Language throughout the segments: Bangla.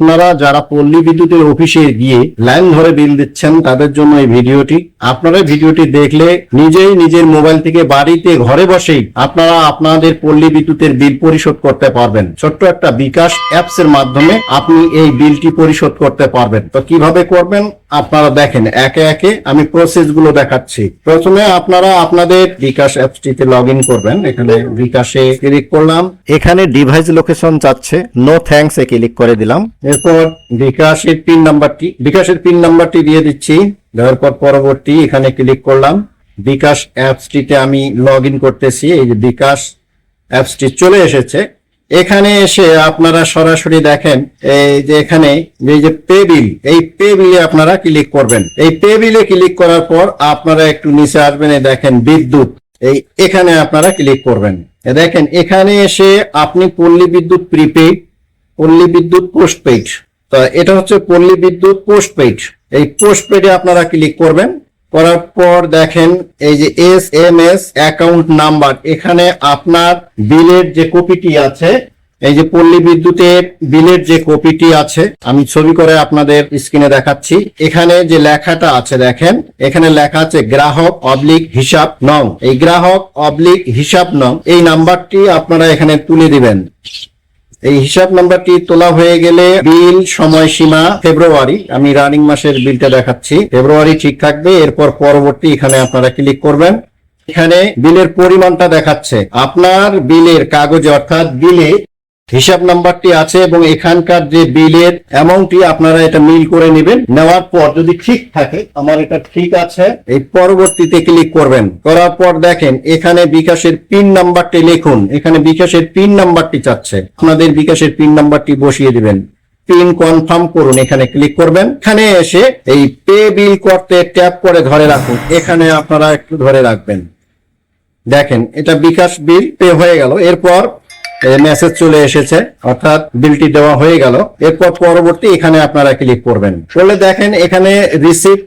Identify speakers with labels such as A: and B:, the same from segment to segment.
A: আপনারা যারা পল্লী বিদ্যুতের অফিসে গিয়ে লাইন ধরে বিল দিচ্ছেন তাদের জন্য এই ভিডিওটি। আপনারা ভিডিওটি দেখলে নিজেই নিজের মোবাইল থেকে বাড়িতে ঘরে বসেই আপনারা আপনাদের পল্লী বিদ্যুতের বিল পরিশোধ করতে পারবেন। ছোট্ট একটা বিকাশ অ্যাপস এর মাধ্যমে আপনি এই বিলটি পরিশোধ করতে পারবেন। তো কিভাবে করবেন আপনারা দেখেন, একে একে আমি প্রসেস গুলো দেখাচ্ছি। প্রথমে আপনারা আপনাদের বিকাশ অ্যাপসটিতে লগ ইন করবেন। এখানে বিকাশে ক্লিক করলাম, এখানে ডিভাইস লোকেশন চাচ্ছে, নো থ্যাঙ্কস এ ক্লিক করে দিলাম। এরপর বিকাশের পিন নাম্বারটি দিয়ে দিচ্ছি। দেওয়ার পর পরবর্তী এখানে ক্লিক করলাম। বিকাশ অ্যাপসটিতে আমি লগ ইন করতেছি। এই যে বিকাশ অ্যাপসটি চলে এসেছে। এখানে এসে আপনারা সরাসরি দেখেন এই যে এখানে এই যে পে বিল, এই পে বিলে আপনারা ক্লিক করবেন। এই পে বিলে ক্লিক করার পর আপনারা একটু নিচে আসবেন, দেখেন বিদ্যুৎ, এই এখানে আপনারা ক্লিক করবেন। দেখেন এখানে এসে আপনি পল্লী বিদ্যুৎ প্রিপেইড, পল্লী বিদ্যুৎ পোস্টপেইড, তো এটা হচ্ছে পল্লী বিদ্যুৎ পোস্টপেইড। এই পোস্টপেইডে আপনারা ক্লিক করবেন। করার পর দেখেন এই যে SMS অ্যাকাউন্ট নাম্বার, এখানে আপনার বিলের যে কপিটি আছে, এই যে পল্লী বিদ্যুতের বিলের যে কপিটি আছে, আমি ছবি করে আপনাদের স্ক্রিনে দেখাচ্ছি। এখানে যে লেখাটা আছে দেখেন, এখানে লেখা আছে গ্রাহক / হিসাব নং। এই গ্রাহক / হিসাব নং এই নাম্বারটি আপনারা এখানে তুলে দিবেন। এই হিসাব নাম্বারটি তোলা হয়ে গেলে বিল সময়সীমা ফেব্রুয়ারি, আমি রানিং মাসের বিলটা দেখাচ্ছি, ফেব্রুয়ারি ঠিক থাকবে। এরপর পরবর্তী এখানে আপনারা ক্লিক করবেন। এখানে বিলের পরিমাণটা দেখাচ্ছে, আপনার বিলের কাগজে অর্থাৎ বিলে হিসাব নাম্বারটি আছে এবং এখানকার যে বিলের অ্যামাউন্টটি আপনারা এটা মিল করে নেবেন। নেওয়ার পর যদি ঠিক থাকে, আমার এটা ঠিক আছে, এই পরবর্তীতে ক্লিক করবেন। করার পর দেখেন এখানে বিকাশের পিন নাম্বারটি লিখুন। এখানে বিকাশের পিন নাম্বারটি চাচ্ছে, আপনাদের বিকাশের পিন নাম্বারটি বসিয়ে দিবেন। পিন কনফার্ম করুন, এখানে ক্লিক করবেন। এখানে এসে এই পে বিল করতে ট্যাপ করে ধরে রাখুন, এখানে আপনারা একটু ধরে রাখবেন। দেখেন এটা বিকাশ বিল পে হয়ে গেল। এরপর মেসেজ চলে এসেছে, অর্থাৎ বিলটি দেওয়া হয়ে গেল। এরপর পরবর্তী এখানে আপনারা ক্লিক করবেন। করলে দেখেন এখানে রিসিপ্ট,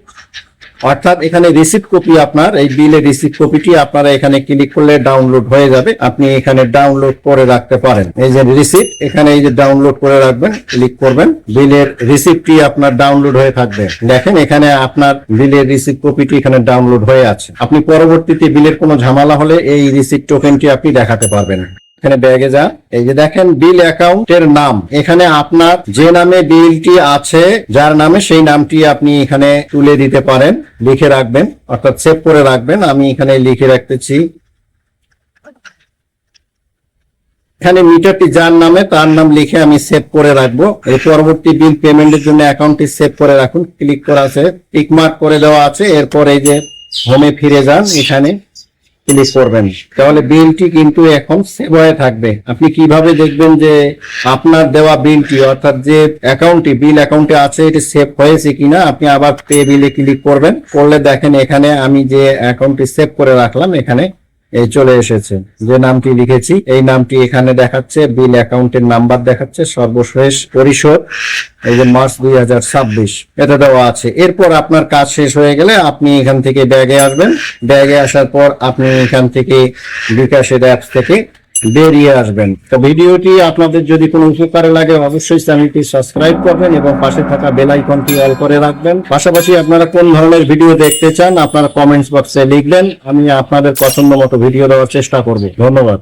A: অর্থাৎ এখানে রিসিপ্ট কপি, আপনার এই বিলের রিসিপ্ট কপিটি আপনারা এখানে ক্লিক করলে ডাউনলোড হয়ে যাবে। আপনি এখানে ডাউনলোড করে রাখতে পারেন। এই যে রিসিপ্ট, এখানে এই যে ডাউনলোড করে রাখবেন, ক্লিক করবেন, বিলের রিসিপ্টটি আপনার ডাউনলোড হয়ে থাকবে। দেখেন এখানে আপনার বিলের রিসিপ্ট কপিটি এখানে ডাউনলোড হয়ে আছে। আপনি পরবর্তীতে বিলের কোনো ঝামেলা হলে এই রিসিপ্ট টোকেনটি আপনি দেখাতে পারবেন। এখানে ব্যাগে যা, এই যে দেখেন বিল অ্যাকাউন্টের নাম, এখানে আপনার যে নামে বিলটি আছে, যার নামে সেই নামটি আপনি এখানে তুলে দিতে পারেন, লিখে রাখবেন, অর্থাৎ সেভ করে রাখবেন। আমি এখানে লিখে রাখতেছি, এখানে মিটারটি যার নামে তার নাম লিখে আমি সেভ করে রাখবো। এই পরবর্তী বিল পেমেন্টের জন্য অ্যাকাউন্টটি সেভ করে রাখুন, ক্লিক করা আছে, টিক মার্ক করে দেওয়া আছে। এরপর এই যে হোমে ফিরে যান, এখানে ক্লিক করবেন, তাহলে বিলটি কিন্তু এখন সেভ হয়ে থাকবে। আপনি কিভাবে দেখবেন যে আপনার দেওয়া বিলটি, অর্থাৎ যে অ্যাকাউন্টটি বিল অ্যাকাউন্টে আছে এটি সেভ হয়েছে কিনা, আপনি আবার পে বিলে ক্লিক করবেন। করলে দেখেন এখানে আমি যে অ্যাকাউন্টটি সেভ করে রাখলাম, এখানে এই চলে এসেছে, যে নামটি লিখেছি এই নামটি এখানে দেখাচ্ছে, বিল অ্যাকাউন্টের নাম্বার দেখাচ্ছে, সর্বশেষ পরিশোধ এই যে মার্চ 2026 এটা দেওয়া আছে। এরপর আপনার কাজ শেষ হয়ে গেলে আপনি এখান থেকে ব্যাগে আসবেন। ব্যাগে আসার পর আপনি এখান থেকে বিকাশের অ্যাপস থেকে বেরিয়ে আসবেন। তো ভিডিওটি আপনাদের যদি কোনো উপকারে লাগে অবশ্যই চ্যানেলটি সাবস্ক্রাইব করবেন এবং পাশে থাকা বেল আইকনটি অল করে রাখবেন। পাশাপাশি আপনারা কোন ধরনের ভিডিও দেখতে চান আপনারা কমেন্টস বক্সে লিখবেন, আমি আপনাদের পছন্দ মতো ভিডিও দেওয়ার চেষ্টা করব। ধন্যবাদ।